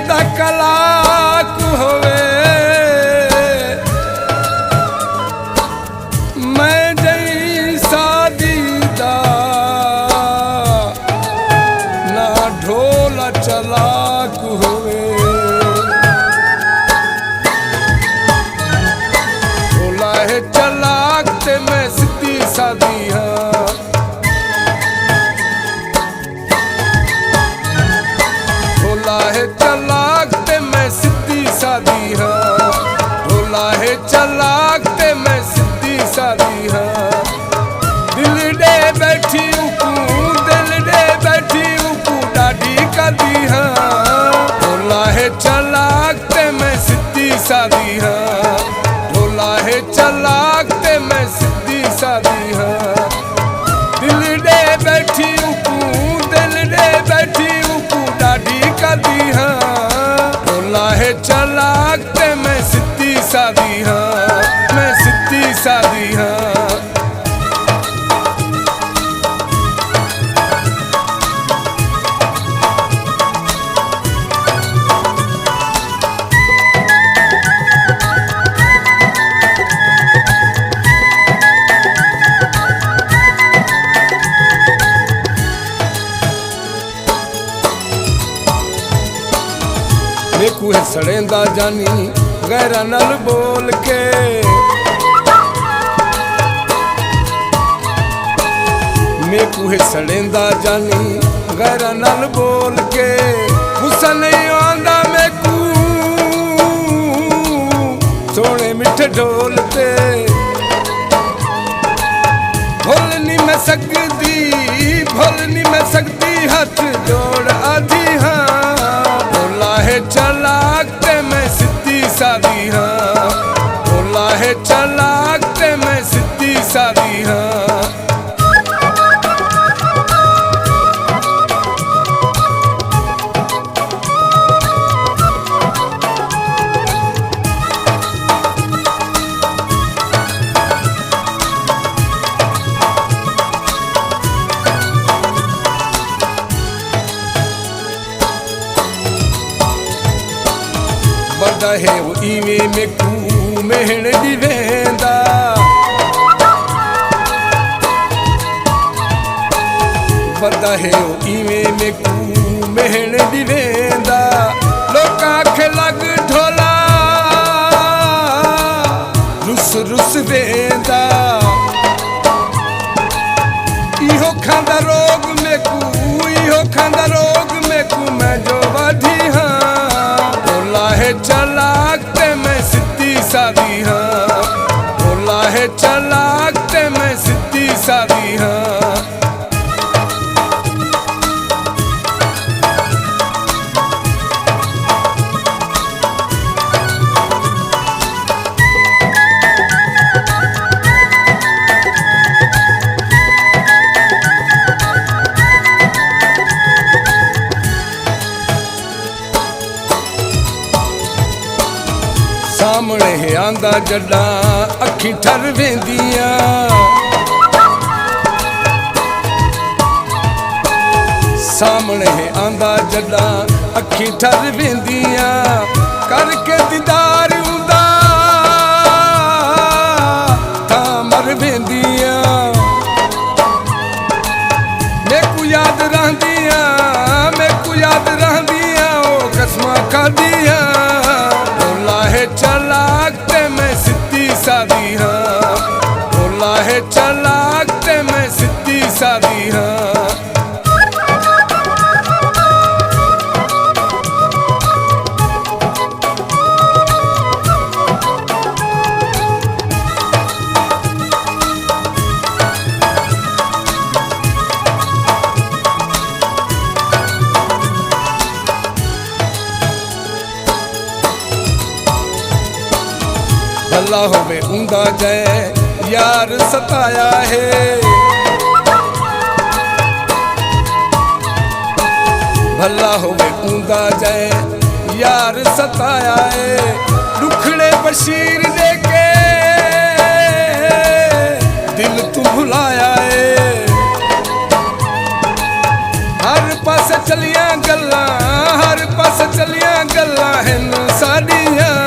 दा कलाक होवे मैं जई शादी दा ना ढोल चलाक होवे ढोला है चलाक ते मैं सीधी सादी हाँ ढोला है चलाक ते मैं सीधी सादी हाँ ढोला है चलाक ते मैं सीधी सादी हाँ दिल दे बैठी उकू दिल दे बैठी उकू डाडी कदी हाँ ढोला है चलाक ते मैं सीधी सादी हाँ ढोला है चलाक ते मैं सीधी सादी हाँ दिल दे बैठी उकू दिल दे बैठी उकू डाडी कदी हाँ ढोला है चलाक ते मैं सीधी सादी हाँ मैं सीधी सादी हाँ मेकू है सड़ेंदा जानी गैरा नल बोल के मेकू है सड़ेंदा जानी गैरा नल बोल के गुस्सा नहीं आंदा मेकू सोने मिठे ढोल ते भुल नहीं मैं सकती हाथ जोड़ आधी हाँ ढोला है चलाक ते मैं सीधी सादी हाँ ढोला है चलाक ते मैं सीधी सादी हाँ बड़ा है वो इवे में कू मेहण दी वेंदा बड़ा है वो इवे में कू मेहण दी वेंदा लोका आखे लग ढोला रुस रुस वेंदा इहो खांदा रोग में कू इहो खांदा रोग में कू मैं जो वाधी हाँ ढोला है चलाक ते मैं सीधी सादी हाँ ढोला है चलाक ते मैं सीधी सादी हाँ सामने है आंदा जड़ा अखी ठर वेंदियां सामने है आंदा जड़ा अखी ठर वेंदियां करके दीदार उदा ता मर वेंदियां मेकू याद रहंदियां ओ कसमां खादियां ढोला है चलाक ते मैं सीधी सादी हाँ ढोला है चलाक ते मैं सीधी सादी हाँ भला होवे ऊंदा जय यार सताया है भला होवे ऊंदा जय यार सताया है दुखड़े बशीर दे के दिल तू भुलाया है हर पास पास चलियां गल्लां, हर पास चलियां गल्लां हैं साड़ियां।